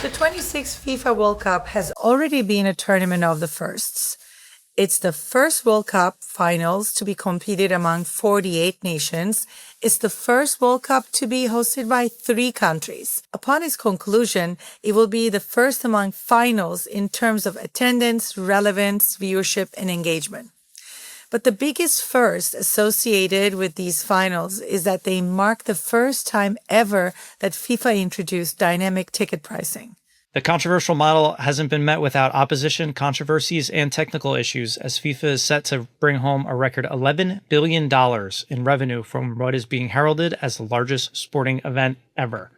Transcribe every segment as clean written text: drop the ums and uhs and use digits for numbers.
The 26th FIFA World Cup has already been a tournament of the firsts. It's the first World Cup finals to be competed among 48 nations. It's the first World Cup to be hosted by 3 countries. Upon its conclusion, it will be the first among finals in terms of attendance, relevance, viewership, and engagement. But the biggest first associated with these finals is that they mark the first time ever that FIFA introduced dynamic ticket pricing. The controversial model hasn't been met without opposition, controversies, and technical issues, as FIFA is set to bring home a record $11 billion in revenue from what is being heralded as the largest sporting event ever.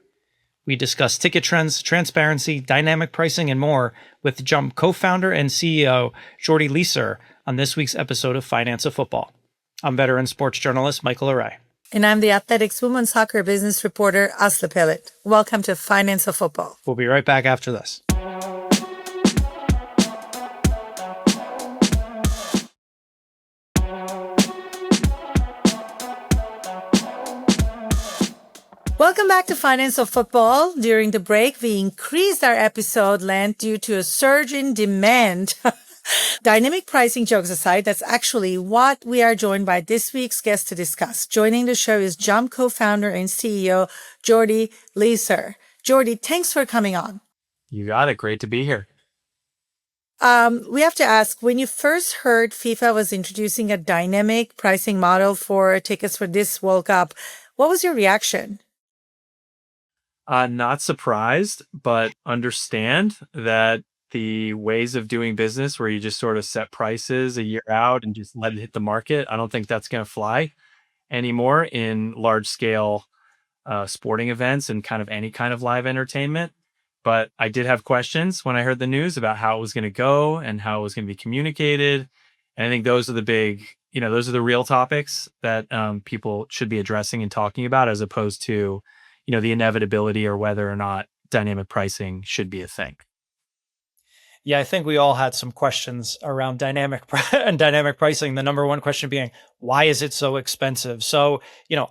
We discuss ticket trends, transparency, dynamic pricing, and more with Jump co-founder and CEO Jordy Leiser on this week's episode of Finance of Football. I'm veteran sports journalist Michael Array. And I'm the Athletics women's soccer business reporter Asli. Welcome to Finance of Football. We'll be right back after this. Welcome back to Finance of Football. During the break, we increased our episode length due to a surge in demand. Dynamic pricing jokes aside, that's actually what we are joined by this week's guest to discuss. Joining the show is Jump co-founder and CEO Jordy Leiser. Jordy, thanks for coming on. You got it. Great to be here. We have to ask, when you first heard FIFA was introducing a dynamic pricing model for tickets for this World Cup, what was your reaction? Not surprised, but understand that the ways of doing business where you just sort of set prices a year out and just let it hit the market, I don't think that's going to fly anymore in large scale sporting events and kind of any kind of live entertainment. But I did have questions when I heard the news about how it was going to go and how it was going to be communicated. And I think those are the big, those are the real topics that people should be addressing and talking about, as opposed to, the inevitability or whether or not dynamic pricing should be a thing. Yeah, I think we all had some questions around dynamic pricing. The number one question being, why is it so expensive? So,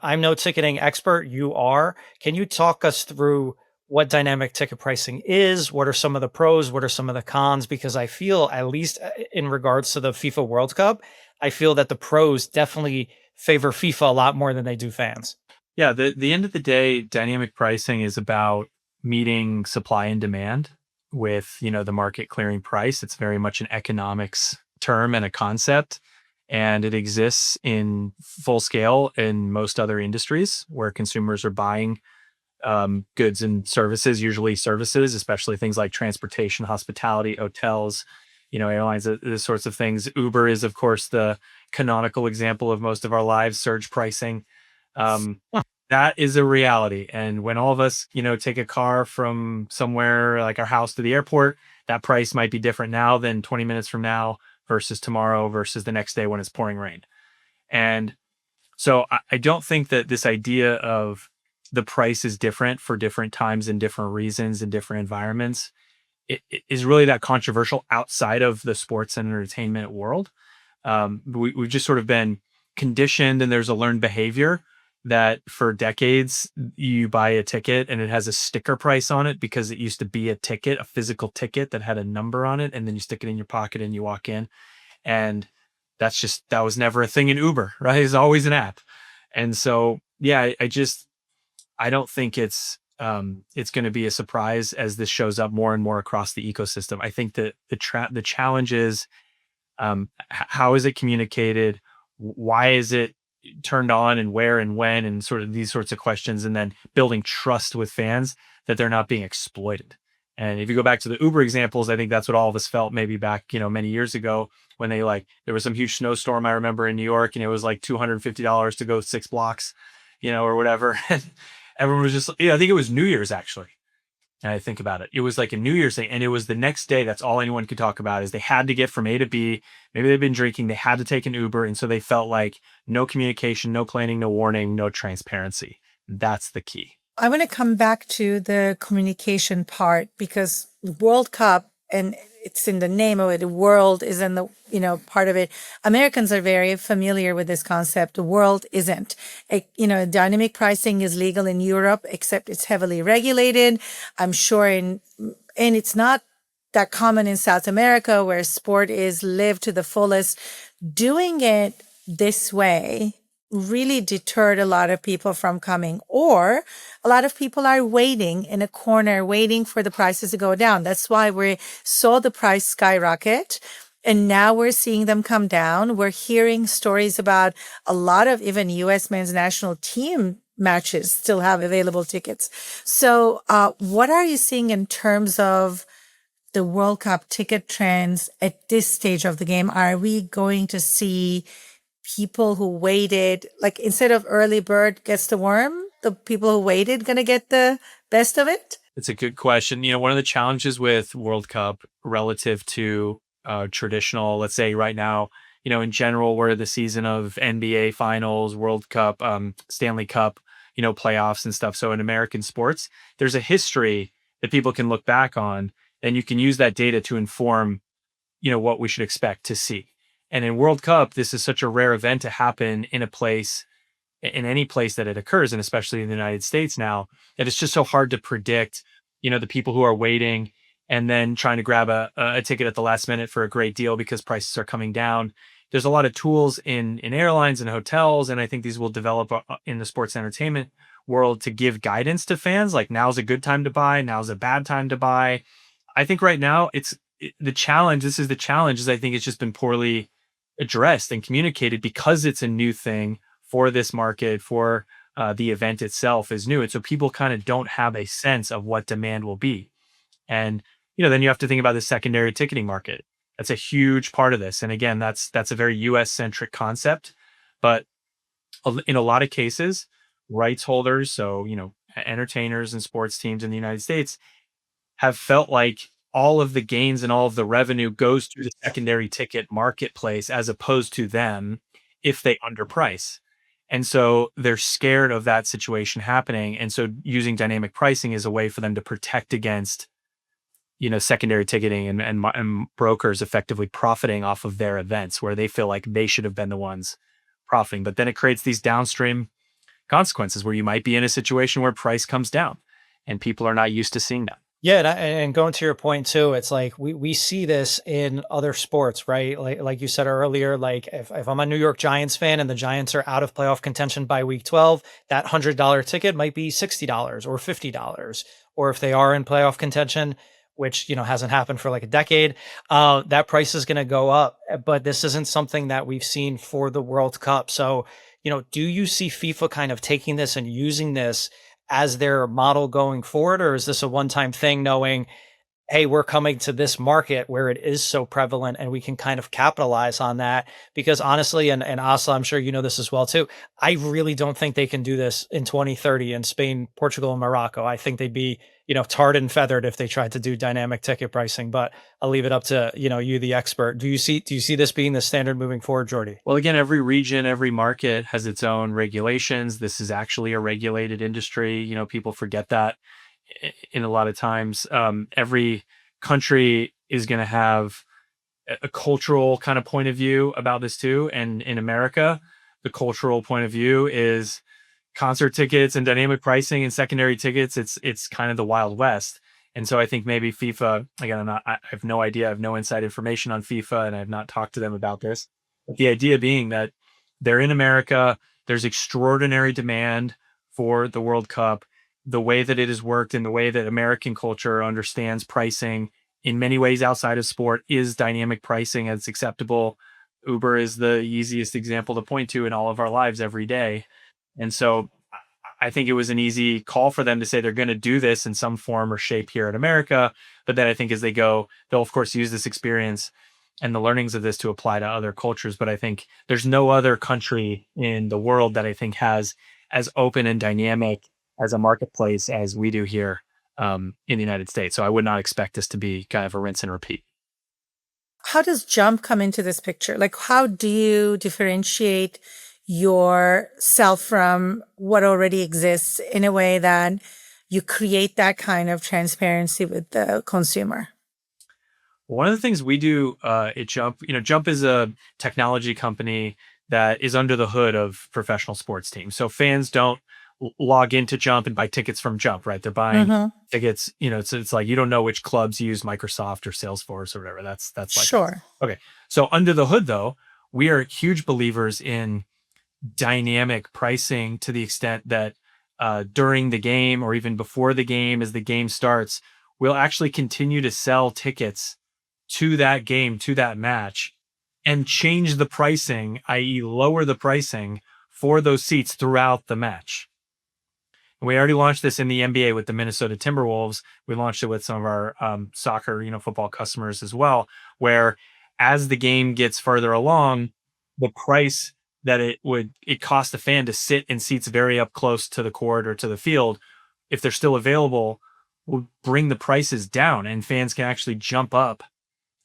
I'm no ticketing expert. You are. Can you talk us through what dynamic ticket pricing is? What are some of the pros? What are some of the cons? Because I feel, at least in regards to the FIFA World Cup, I feel that the pros definitely favor FIFA a lot more than they do fans. Yeah, the end of the day, dynamic pricing is about meeting supply and demand with, the market clearing price. It's very much an economics term and a concept, and it exists in full scale in most other industries where consumers are buying goods and services, usually services, especially things like transportation, hospitality, hotels, airlines, those sorts of things. Uber is, of course, the canonical example of most of our lives, surge pricing. That is a reality. And when all of us, take a car from somewhere like our house to the airport, that price might be different now than 20 minutes from now versus tomorrow versus the next day when it's pouring rain. And so I don't think that this idea of the price is different for different times and different reasons and different environments it is really that controversial outside of the sports and entertainment world. We've just sort of been conditioned, and there's a learned behavior that for decades you buy a ticket and it has a sticker price on it because it used to be a ticket, a physical ticket that had a number on it, and then you stick it in your pocket and you walk in. And that was never a thing in Uber, right? It's always an app. And so, yeah, I don't think it's going to be a surprise as this shows up more and more across the ecosystem. I think that the challenge is, how is it communicated? Why is it turned on, and where and when, and sort of these sorts of questions, and then building trust with fans that they're not being exploited. And if you go back to the Uber examples, I think that's what all of us felt maybe back, many years ago when there was some huge snowstorm, I remember, in New York, and it was like $250 to go 6 blocks, or whatever. And everyone was just, I think it was New Year's actually. And I think about it, it was like a New Year's thing, and it was the next day. That's all anyone could talk about is they had to get from A to B. Maybe they've been drinking, they had to take an Uber. And so they felt like no communication, no planning, no warning, no transparency. That's the key. I want to come back to the communication part, because World Cup, and it's in the name of it, the world is in the, part of it. Americans are very familiar with this concept. The world isn't. Dynamic pricing is legal in Europe, except it's heavily regulated. I'm sure in and it's not that common in South America where sport is lived to the fullest. Doing it this way really deterred a lot of people from coming, or a lot of people are waiting in a corner, waiting for the prices to go down. That's why we saw the price skyrocket. And now we're seeing them come down. We're hearing stories about a lot of even U.S. men's national team matches still have available tickets. So what are you seeing in terms of the World Cup ticket trends at this stage of the game? Are we going to see people who waited, like instead of early bird gets the worm, the people who waited going to get the best of it? It's a good question. One of the challenges with World Cup relative to traditional, let's say right now, in general, we're the season of NBA finals, World Cup, Stanley Cup, playoffs and stuff. So in American sports, there's a history that people can look back on, and you can use that data to inform, what we should expect to see. And in World Cup, this is such a rare event to happen in any place that it occurs, and especially in the United States now, that it's just so hard to predict, the people who are waiting and then trying to grab a ticket at the last minute for a great deal because prices are coming down. There's a lot of tools in airlines and hotels, and I think these will develop in the sports entertainment world to give guidance to fans, like now's a good time to buy, now's a bad time to buy. I think right now the challenge is I think it's just been poorly addressed and communicated because it's a new thing for this market, for the event itself is new. And so people kind of don't have a sense of what demand will be. And, then you have to think about the secondary ticketing market. That's a huge part of this. And again, that's a very US centric concept, but in a lot of cases, rights holders, so, entertainers and sports teams in the United States have felt like all of the gains and all of the revenue goes through the secondary ticket marketplace as opposed to them if they underprice. And so they're scared of that situation happening. And so using dynamic pricing is a way for them to protect against, secondary ticketing and brokers effectively profiting off of their events where they feel like they should have been the ones profiting. But then it creates these downstream consequences where you might be in a situation where price comes down and people are not used to seeing that. Yeah, and going to your point too, it's like we see this in other sports, right? Like you said earlier, like if I'm a New York Giants fan and the Giants are out of playoff contention by week 12, that $100 ticket might be $60 or $50. Or if they are in playoff contention, which hasn't happened for like a decade, that price is going to go up. But this isn't something that we've seen for the World Cup. So, do you see FIFA kind of taking this and using this as their model going forward, or is this a one-time thing knowing, hey, we're coming to this market where it is so prevalent and we can kind of capitalize on that? Because honestly, and Asla, I'm sure you know this as well too, I really don't think they can do this in 2030 in Spain, Portugal, and Morocco. I think they'd be, tarred and feathered if they tried to do dynamic ticket pricing, but I'll leave it up to, you, the expert. Do you see this being the standard moving forward, Jordy? Well, again, every region, every market has its own regulations. This is actually a regulated industry. People forget that in a lot of times. Every country is going to have a cultural kind of point of view about this too. And in America, the cultural point of view is concert tickets and dynamic pricing and secondary tickets. It's kind of the Wild West. And so I think maybe FIFA, again, I have no idea. I have no inside information on FIFA and I have not talked to them about this. But the idea being that they're in America, there's extraordinary demand for the World Cup. The way that it has worked and the way that American culture understands pricing in many ways outside of sport is dynamic pricing as acceptable. Uber is the easiest example to point to in all of our lives every day. And so I think it was an easy call for them to say they're going to do this in some form or shape here in America. But then I think as they go, they'll of course use this experience and the learnings of this to apply to other cultures. But I think there's no other country in the world that I think has as open and dynamic as a marketplace as we do here in the United States. So I would not expect this to be kind of a rinse and repeat. How does Jump come into this picture? Like, how do you differentiate yourself from what already exists in a way that you create that kind of transparency with the consumer? One of the things we do at Jump, Jump is a technology company that is under the hood of professional sports teams. So fans don't log into Jump and buy tickets from Jump, right? They're buying Mm-hmm. tickets, it's like you don't know which clubs use Microsoft or Salesforce or whatever. That's like us. Sure. Okay. So under the hood though, we are huge believers in dynamic pricing to the extent that during the game or even before the game, as the game starts, we'll actually continue to sell tickets to that game, to that match, and change the pricing, i.e., lower the pricing for those seats throughout the match. And we already launched this in the NBA with the Minnesota Timberwolves. We launched it with some of our soccer, football customers as well, where as the game gets further along, the price that it cost a fan to sit in seats very up close to the court or to the field, if they're still available, will bring the prices down and fans can actually jump up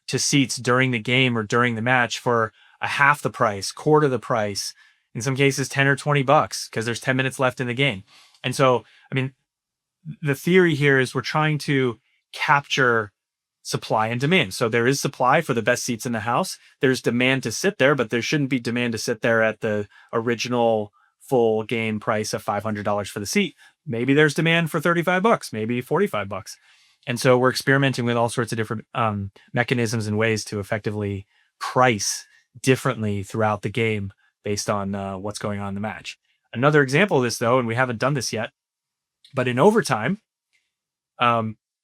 to seats during the game or during the match for a half the price, quarter the price, in some cases 10 or $20 because there's 10 minutes left in the game. And so, I mean, the theory here is we're trying to capture supply and demand. So there is supply for the best seats in the house. There's demand to sit there, but there shouldn't be demand to sit there at the original full game price of $500 for the seat. Maybe there's demand for $35, maybe $45. And so we're experimenting with all sorts of different mechanisms and ways to effectively price differently throughout the game based on what's going on in the match. Another example of this, though, and we haven't done this yet, but in overtime,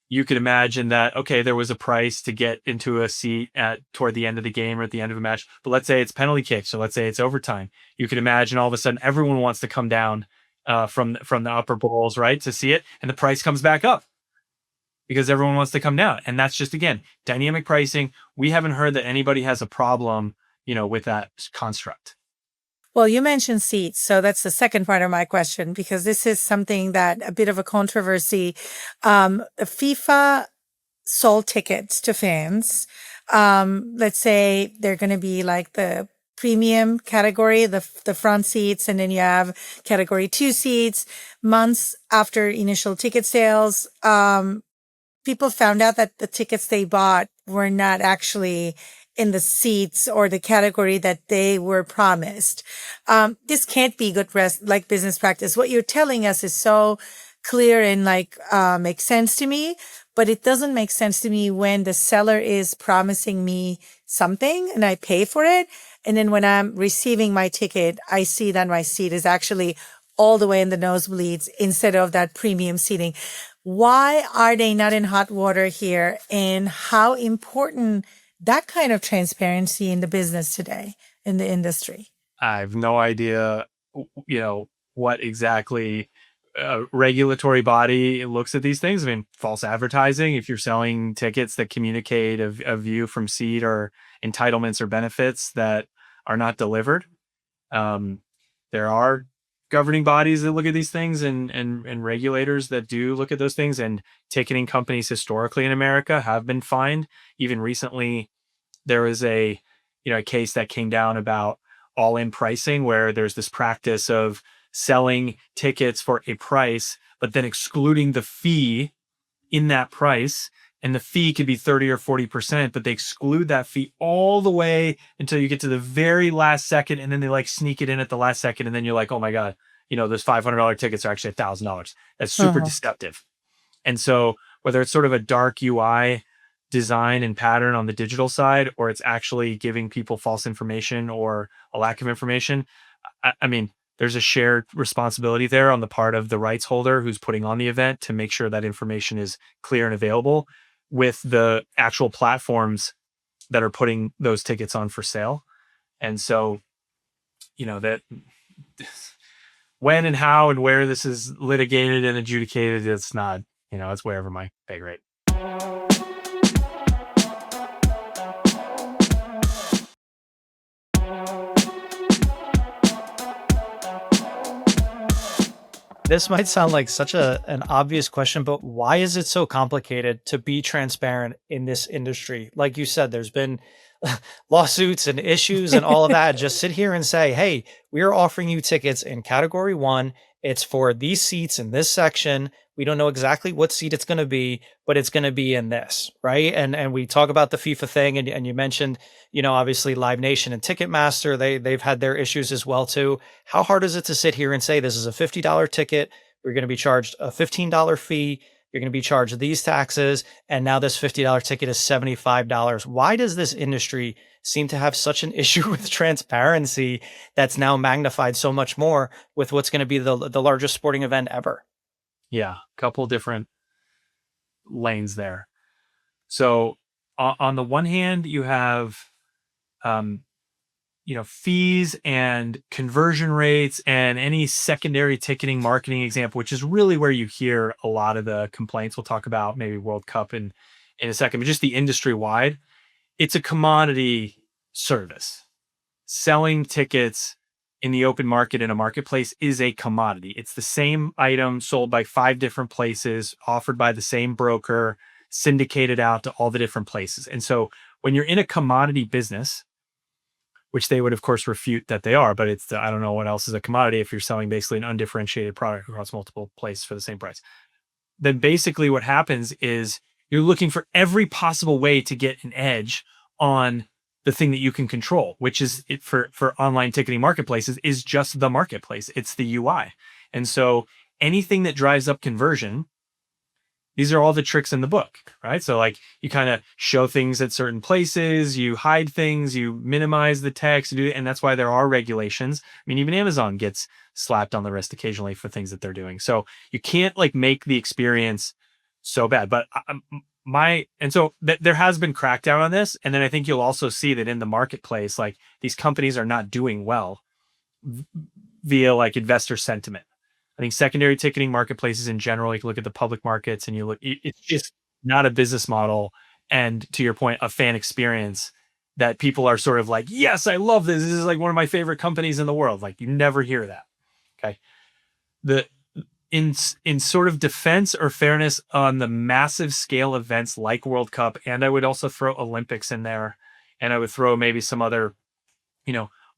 you could imagine that, okay, there was a price to get into a seat toward the end of the game or at the end of a match, but let's say it's penalty kick. So let's say it's overtime. You could imagine all of a sudden everyone wants to come down from the upper bowls, right, to see it, and the price comes back up because everyone wants to come down. And that's just, again, dynamic pricing. We haven't heard that anybody has a problem, with that construct. Well, you mentioned seats, so that's the second part of my question, because this is something that a bit of a controversy. FIFA sold tickets to fans. Let's say they're going to be like the premium category, the front seats, and then you have category 2 seats. Months after initial ticket sales, people found out that the tickets they bought were not actually in the seats or the category that they were promised. This can't be good business practice. What you're telling us is so clear and makes sense to me, but it doesn't make sense to me when the seller is promising me something and I pay for it. And then when I'm receiving my ticket, I see that my seat is actually all the way in the nosebleeds instead of that premium seating. Why are they not in hot water here? And how important that kind of transparency in the business today, in the industry? I have no idea, what exactly regulatory body looks at these things. I mean, false advertising, if you're selling tickets that communicate a view from seat or entitlements or benefits that are not delivered. There are governing bodies that look at these things and regulators that do look at those things, and ticketing companies historically in America have been fined. Even recently, there was a case that came down about all-in pricing, where there's this practice of selling tickets for a price, but then excluding the fee in that price. And the fee could be 30 or 40%, but they exclude that fee all the way until you get to the very last second. And then they sneak it in at the last second. And then you're like, oh my God, those $500 tickets are actually $1,000. That's super deceptive. And so whether it's sort of a dark UI design and pattern on the digital side, or it's actually giving people false information or a lack of information, I mean, there's a shared responsibility there on the part of the rights holder who's putting on the event to make sure that information is clear and available with the actual platforms that are putting those tickets on for sale. And so, that when and how and where this is litigated and adjudicated, it's not, it's wherever my pay grade. This might sound like such an obvious question, but why is it so complicated to be transparent in this industry? Like you said, there's been lawsuits and issues and all of that. Just sit here and say, hey, we are offering you tickets in category 1. It's for these seats in this section. We don't know exactly what seat it's going to be, but it's going to be in this, right? And we talk about the FIFA thing, and you mentioned, obviously Live Nation and Ticketmaster, they've had their issues as well too. How hard is it to sit here and say this is a $50 ticket? We're going to be charged a $15 fee. You're going to be charged these taxes, and now this $50 ticket is $75. Why does this industry seem to have such an issue with transparency that's now magnified so much more with what's going to be the largest sporting event ever? Yeah, a couple different lanes there. So on the one hand, you have um, fees and conversion rates and any secondary ticketing marketing example, which is really where you hear a lot of the complaints. We'll talk about maybe World Cup in a second, but just the industry wide, it's a commodity service. Selling tickets in the open market in a marketplace is a commodity. It's the same item sold by 5 different places, offered by the same broker, syndicated out to all the different places. And so when you're in a commodity business, which they would of course refute that they are, but I don't know what else is a commodity if you're selling basically an undifferentiated product across multiple places for the same price. Then basically what happens is you're looking for every possible way to get an edge on the thing that you can control, which is it for online ticketing marketplaces is just the marketplace. It's the UI. And so anything that drives up conversion, these are all the tricks in the book, right? So like you kind of show things at certain places, you hide things, you minimize the text, and that's why there are regulations. I mean, even Amazon gets slapped on the wrist occasionally for things that they're doing. So you can't like make the experience so bad. But there has been crackdown on this, and then I think you'll also see that in the marketplace, like these companies are not doing well via like investor sentiment. I think secondary ticketing marketplaces in general, you can look at the public markets and it's just not a business model. And to your point, a fan experience that people are sort of like, yes, I love this. This is like one of my favorite companies in the world. Like you never hear that. Okay. In sort of defense or fairness on the massive scale events like World Cup, and I would also throw Olympics in there, and I would throw maybe some other,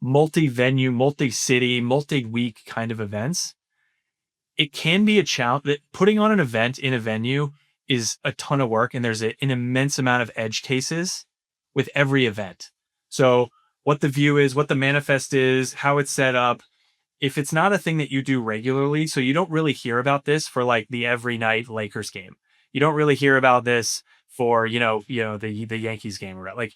multi-venue, multi-city, multi-week kind of events. It can be a challenge that putting on an event in a venue is a ton of work, and there's an immense amount of edge cases with every event. So what the view is, what the manifest is, how it's set up. If it's not a thing that you do regularly, so you don't really hear about this for like the every night Lakers game. You don't really hear about this for, the Yankees game, or like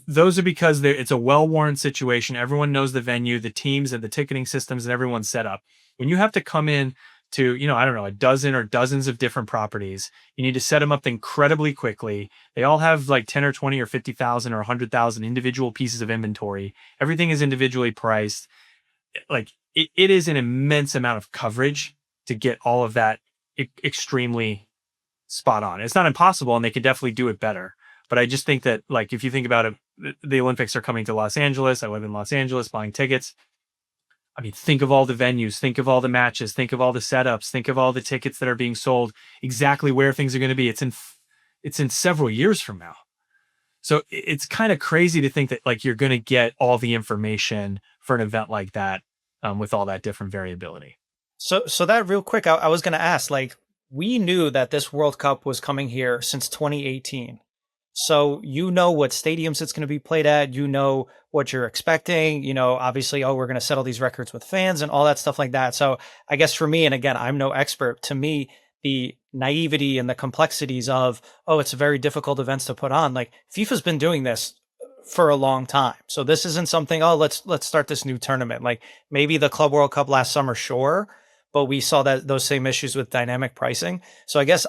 those are because it's a well-worn situation. Everyone knows the venue, the teams and the ticketing systems, and everyone's set up. When you have to come in to, I don't know, a dozen or dozens of different properties, you need to set them up incredibly quickly. They all have like 10 or 20 or 50,000 or 100,000 individual pieces of inventory. Everything is individually priced. Like it is an immense amount of coverage to get all of that extremely spot on. It's not impossible, and they could definitely do it better. But I just think that, like, if you think about it, the Olympics are coming to Los Angeles. I live in Los Angeles, buying tickets. I mean, think of all the venues, think of all the matches, think of all the setups, think of all the tickets that are being sold, exactly where things are going to be. It's in several years from now. So it's kind of crazy to think that like you're going to get all the information for an event like that with all that different variability. So that real quick, I was going to ask, like, we knew that this World Cup was coming here since 2018. So what stadiums it's going to be played at, what you're expecting, obviously, we're going to settle these records with fans and all that stuff like that. So I guess for me, and again, I'm no expert, to me, the naivety and the complexities of, it's very difficult events to put on. Like FIFA's been doing this for a long time. So this isn't something, let's start this new tournament. Like maybe the Club World Cup last summer, sure, but we saw those same issues with dynamic pricing. So I guess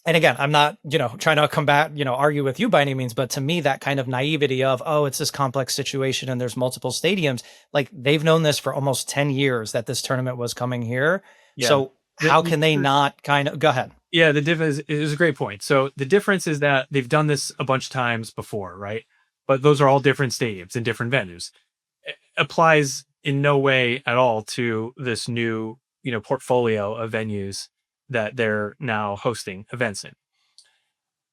and again, I'm not, trying to combat, argue with you by any means, but to me, that kind of naivety of, it's this complex situation and there's multiple stadiums, like they've known this for almost 10 years that this tournament was coming here. Yeah. So how can they not go ahead? Yeah, the difference is a great point. So the difference is that they've done this a bunch of times before, right? But those are all different stadiums and different venues. It applies in no way at all to this new, portfolio of venues that they're now hosting events in.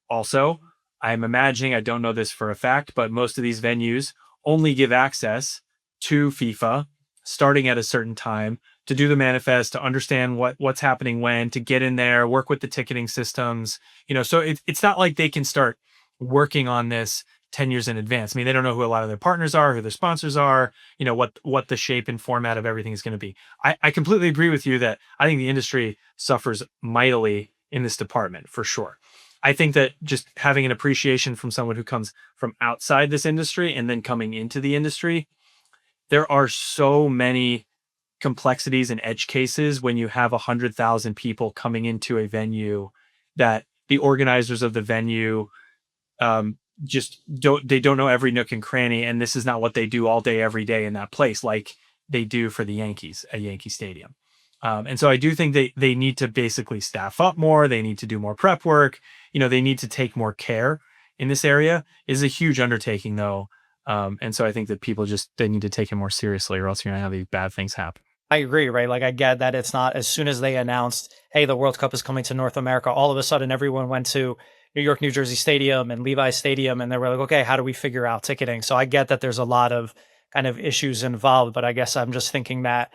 Also, I'm imagining, I don't know this for a fact, but most of these venues only give access to FIFA starting at a certain time, to do the manifest, to understand what's happening when, to get in there, work with the ticketing systems. So it's not like they can start working on this 10 years in advance. I mean, they don't know who a lot of their partners are, who their sponsors are, what the shape and format of everything is going to be. I completely agree with you that I think the industry suffers mightily in this department, for sure. I think that just having an appreciation from someone who comes from outside this industry and then coming into the industry, there are so many complexities and edge cases when you have 100,000 people coming into a venue, that the organizers of the venue just don't know every nook and cranny, and this is not what they do all day every day in that place, like they do for the Yankees at Yankee Stadium. And so I do think they need to basically staff up more. They need to do more prep work. They need to take more care in this area. It is a huge undertaking, though. And so I think that people they need to take it more seriously, or else you're gonna have these bad things happen. I agree, right? Like, I get that it's not as soon as they announced, hey, the World Cup is coming to North America, all of a sudden everyone went to New York, New Jersey Stadium and Levi Stadium, and they were like, okay, how do we figure out ticketing? So I get that there's a lot of kind of issues involved, but I guess I'm just thinking that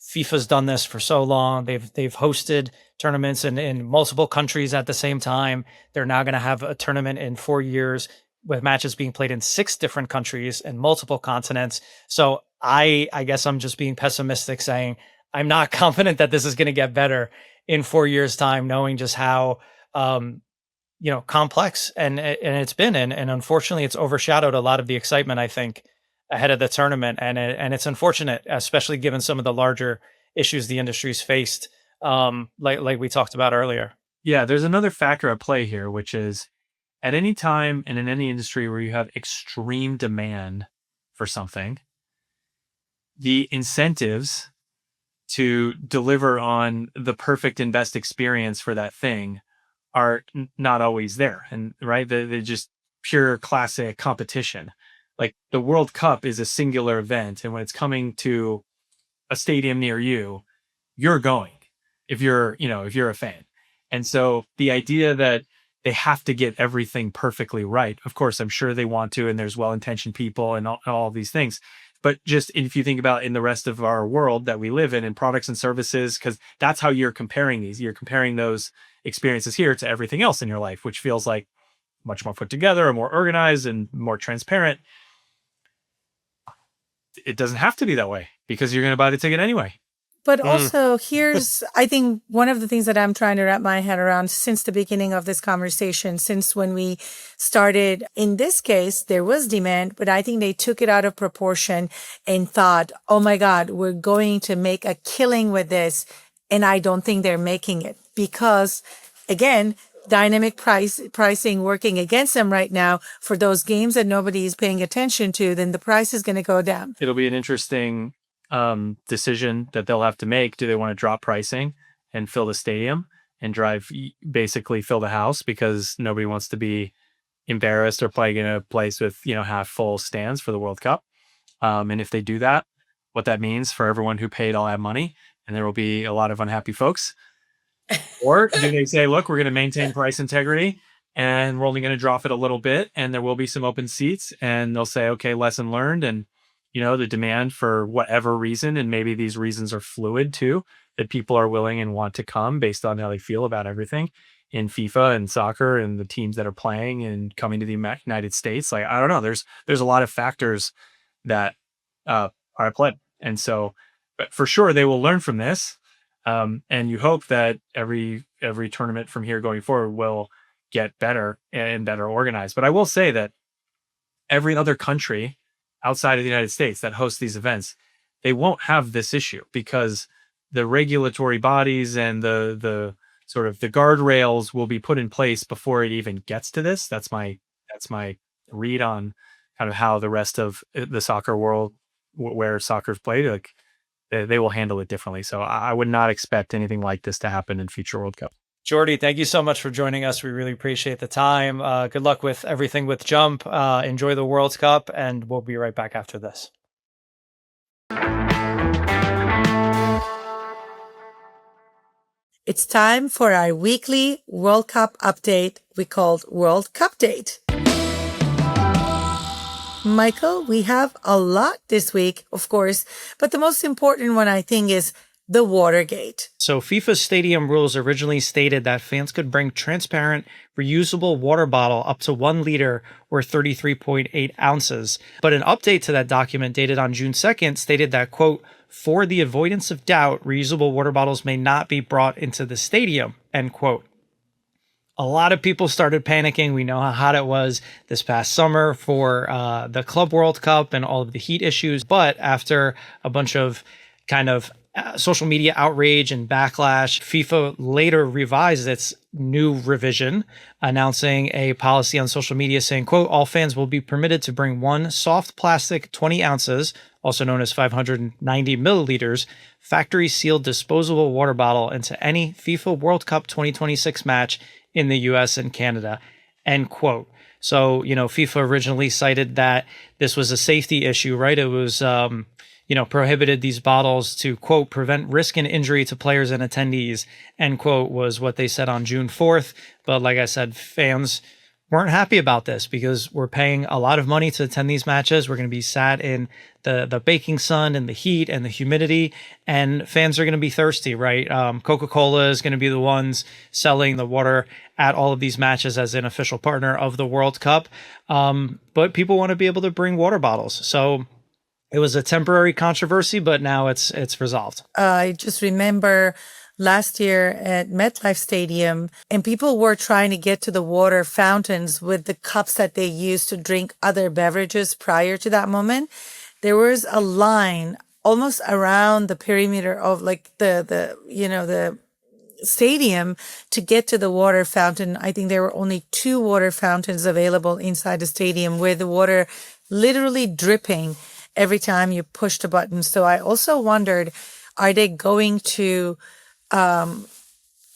FIFA's done this for so long. They've hosted tournaments in multiple countries at the same time. They're now going to have a tournament in 4 years with matches being played in 6 different countries and multiple continents. So I guess I'm just being pessimistic, saying I'm not confident that this is going to get better in 4 years' time, knowing just how complex and it's been, and unfortunately, it's overshadowed a lot of the excitement, I think, ahead of the tournament, and it's unfortunate, especially given some of the larger issues the industry's faced, like we talked about earlier. Yeah, there's another factor at play here, which is at any time and in any industry where you have extreme demand for something, the incentives to deliver on the perfect and best experience for that thing are not always there. And right, they're just pure classic competition. Like the World Cup is a singular event, and when it's coming to a stadium near you, you're going if you're a fan. And so the idea that they have to get everything perfectly right, of course, I'm sure they want to, and there's well-intentioned people and all these things. But just if you think about in the rest of our world that we live in products and services, because that's how you're comparing these. You're comparing those experiences here to everything else in your life, which feels like much more put together and more organized and more transparent. It doesn't have to be that way because you're going to buy the ticket anyway. But also, I think one of the things that I'm trying to wrap my head around since the beginning of this conversation, since when we started, in this case, there was demand, but I think they took it out of proportion and thought, oh my God, we're going to make a killing with this. And I don't think they're making it because, again, dynamic pricing working against them right now for those games that nobody is paying attention to, then the price is going to go down. It'll be an interesting decision that they'll have to make. Do they want to drop pricing and fill the stadium and basically fill the house because nobody wants to be embarrassed or playing in a place with half full stands for the World Cup? And if they do that, what that means for everyone who paid all that money, and there will be a lot of unhappy folks. Or do they say, look, we're going to maintain price integrity and we're only going to drop it a little bit, and there will be some open seats, and they'll say, okay, lesson learned, and the demand for whatever reason, and maybe these reasons are fluid too, that people are willing and want to come based on how they feel about everything in FIFA and soccer and the teams that are playing and coming to the United States. Like, I don't know, there's a lot of factors that are at play. And so, but for sure they will learn from this. And you hope that every tournament from here going forward will get better and better organized. But I will say that every other country outside of the United States that hosts these events, they won't have this issue because the regulatory bodies and the sort of the guardrails will be put in place before it even gets to this. That's my read on kind of how the rest of the soccer world, where soccer's played, like they will handle it differently. So I would not expect anything like this to happen in future World Cup. Jordy, thank you so much for joining us. We really appreciate the time. Good luck with everything with Jump. Enjoy the World Cup, and we'll be right back after this. It's time for our weekly World Cup update we called World Cup Date. Michael, we have a lot this week, of course, but the most important one, I think, is the Watergate. So FIFA's stadium rules originally stated that fans could bring transparent, reusable water bottle up to 1 liter or 33.8 ounces. But an update to that document dated on June 2nd stated that, quote, for the avoidance of doubt, reusable water bottles may not be brought into the stadium, end quote. A lot of people started panicking. We know how hot it was this past summer for the Club World Cup and all of the heat issues. But after a bunch of kind of social media outrage and backlash, FIFA later revised its new revision, announcing a policy on social media saying, quote, all fans will be permitted to bring one soft plastic 20 ounces, also known as 590 milliliters, factory sealed disposable water bottle into any FIFA World Cup 2026 match in the US and Canada, end quote. So, FIFA originally cited that this was a safety issue, right? It was, prohibited these bottles to, quote, prevent risk and injury to players and attendees, end quote, was what they said on June 4th. But like I said, fans weren't happy about this because we're paying a lot of money to attend these matches. We're going to be sat in the baking sun and the heat and the humidity, and fans are going to be thirsty, right? Coca-Cola is going to be the ones selling the water at all of these matches as an official partner of the World Cup. But people want to be able to bring water bottles. So it was a temporary controversy, but now it's resolved. I just remember last year at MetLife Stadium, and people were trying to get to the water fountains with the cups that they used to drink other beverages prior to that moment. There was a line almost around the perimeter of like the stadium to get to the water fountain. I think there were only 2 water fountains available inside the stadium with the water literally dripping every time you pushed a button. So I also wondered, are they going to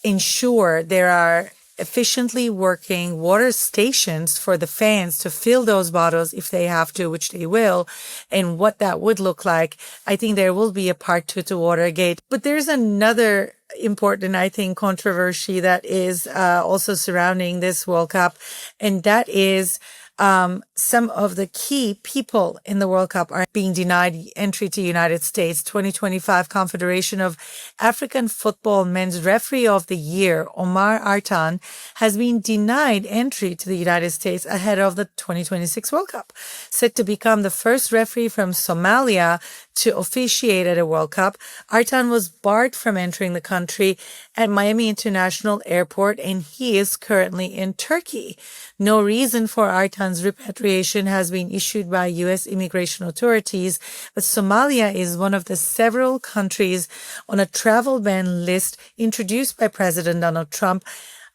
ensure there are efficiently working water stations for the fans to fill those bottles if they have to, which they will, and what that would look like? I think there will be a part 2 to Watergate. But there's another important, I think, controversy that is also surrounding this World Cup, and that is some of the key people in the World Cup are being denied entry to the United States. 2025 Confederation of African Football Men's Referee of the Year, Omar Artan, has been denied entry to the United States ahead of the 2026 World Cup. Set to become the first referee from Somalia to officiate at a World Cup, Artan was barred from entering the country at Miami International Airport, and he is currently in Turkey. No reason for Artan's repatriation has been issued by U.S. immigration authorities, but Somalia is one of the several countries on a travel ban list introduced by President Donald Trump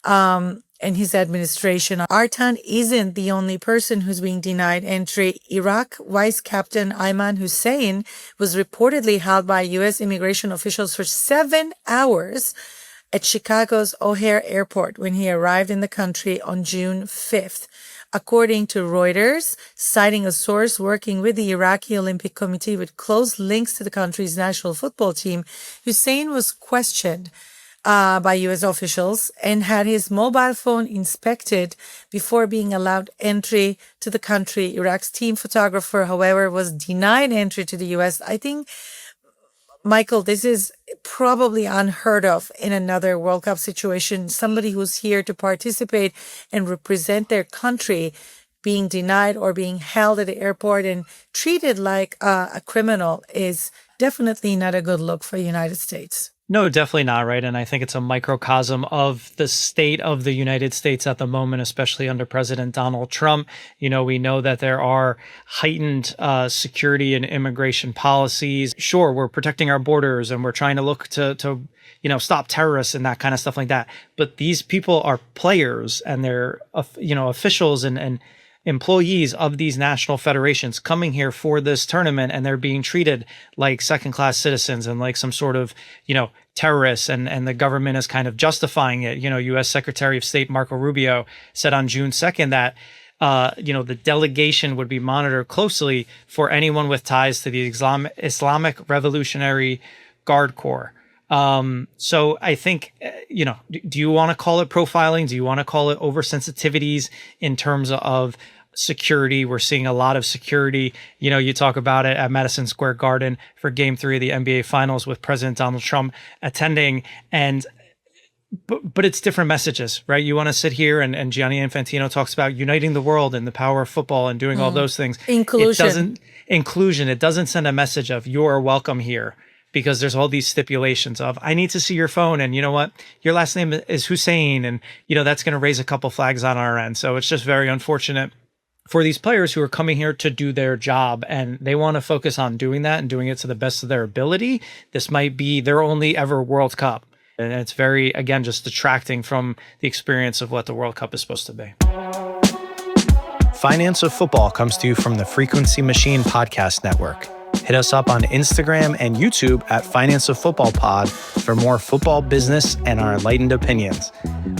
and his administration. Artan isn't the only person who's being denied entry. Iraq Vice Captain Ayman Hussein was reportedly held by U.S. immigration officials for 7 hours at Chicago's O'Hare Airport when he arrived in the country on June 5th. According to Reuters, citing a source working with the Iraqi Olympic Committee with close links to the country's national football team, Hussein was questioned by U.S. officials and had his mobile phone inspected before being allowed entry to the country. Iraq's team photographer, however, was denied entry to the U.S. I think, Michael, this is probably unheard of in another World Cup situation. Somebody who's here to participate and represent their country being denied or being held at the airport and treated like a criminal is definitely not a good look for the United States. No, definitely not, right? And I think it's a microcosm of the state of the United States at the moment, especially under President Donald Trump. We know that there are heightened security and immigration policies. Sure, we're protecting our borders and we're trying to look to stop terrorists and that kind of stuff like that. But these people are players and they're, officials and employees of these national federations coming here for this tournament, and they're being treated like second-class citizens and like some sort of, terrorists, and the government is kind of justifying it. U.S. Secretary of State Marco Rubio said on June 2nd that, the delegation would be monitored closely for anyone with ties to the Islamic Revolutionary Guard Corps. So I think, do you want to call it profiling? Do you want to call it oversensitivities in terms of security. We're seeing a lot of security. You talk about it at Madison Square Garden for Game 3 of the NBA Finals with President Donald Trump attending. But it's different messages, right? You want to sit here and Gianni Infantino talks about uniting the world and the power of football and doing all those things. Inclusion. It doesn't send a message of you're welcome here, because there's all these stipulations of I need to see your phone, and you know what, your last name is Hussein, and that's going to raise a couple flags on our end. So it's just very unfortunate for these players who are coming here to do their job, and they want to focus on doing that and doing it to the best of their ability. This might be their only ever World Cup. And it's very, again, just detracting from the experience of what the World Cup is supposed to be. Finance of Football comes to you from the Frequency Machine Podcast Network. Hit us up on Instagram and YouTube at Finance of Football Pod for more football business and our enlightened opinions.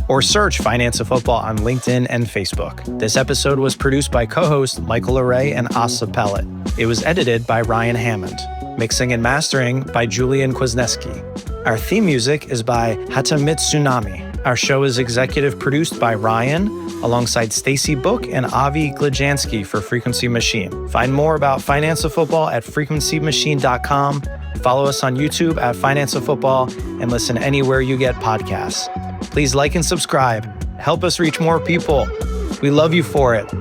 Or search Finance of Football on LinkedIn and Facebook. This episode was produced by co-host Michael Array and Asa Pellet. It was edited by Ryan Hammond. Mixing and mastering by Julian Kwasniewski. Our theme music is by Hatamitsunami. Our show is executive produced by Ryan, alongside Stacy Book and Avi Glajansky for Frequency Machine. Find more about Finance of Football at frequencymachine.com. Follow us on YouTube at Finance of Football and listen anywhere you get podcasts. Please like and subscribe. Help us reach more people. We love you for it.